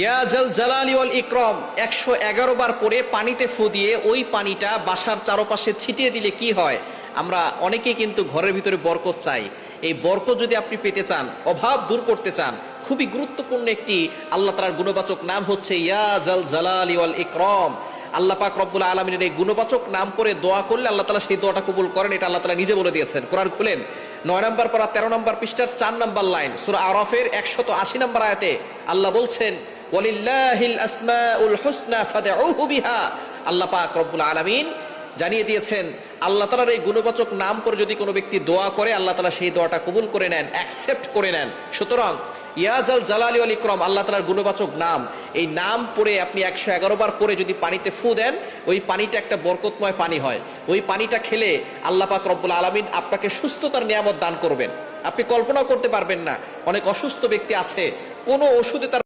ইয়া জাল জালালি ওয়াল ইকরাম 111 বার পরে পানিতে ফু দিয়ে ওই পানিটা বাসার চারপাশে ছিটিয়ে দিলে কি হয়? আমরা অনেকেই কিন্তু ঘরের ভিতরে বরকত চাই। এই বরকত যদি আপনি পেতে চান, অভাব দূর করতে চান, খুবই গুরুত্বপূর্ণ একটি আল্লাহ তাআলার গুণবাচক নাম হচ্ছে ইয়া জাল জালালি ওয়াল ইকরাম। আল্লাহ পাক রব্বুল আলামিনের এই গুণবাচক নাম করে দোয়া করলে আল্লাহ তাআলা সেই দোয়াটা কবুল করেন। এটা আল্লাহ তাআলা নিজে বলে দিয়েছেন। কোরআন খুলেন 9 নম্বর পারা 13 নম্বর পৃষ্ঠার 4 নম্বর লাইন, সূরা আরাফের 180 নম্বর আয়াতে আল্লাহ বলছেন ওয়ালিল্লাহিল আসমাউল হুসনা ফাদউহু বিহা। আল্লাহ পাক রব্বুল আলামিন জানিয়ে দিয়েছেন আল্লাহ তাআলার এই গুণবাচক নাম করে যদি কোনো ব্যক্তি দোয়া করে আল্লাহ তাআলা সেই দোয়াটা কবুল করে নেন, অ্যাকসেপ্ট করে নেন। সুতরাং ইয়া জাল জালালি ওয়াল ইকরাম আল্লাহ তাআলার গুণবাচক নাম, এই নাম পড়ে আপনি 111 বার পরে যদি পানিতে ফু দেন, ওই পানিটা একটা বরকতময় পানি হয়। ওই পানিটা খেলে আল্লাহ পাক রব্বুল আলামিন আপনাকে সুস্থতার নিয়ামত দান করবেন। আপনি কল্পনা করতে পারবেন না, অনেক অসুস্থ ব্যক্তি আছে, কোনো ওষুধে তার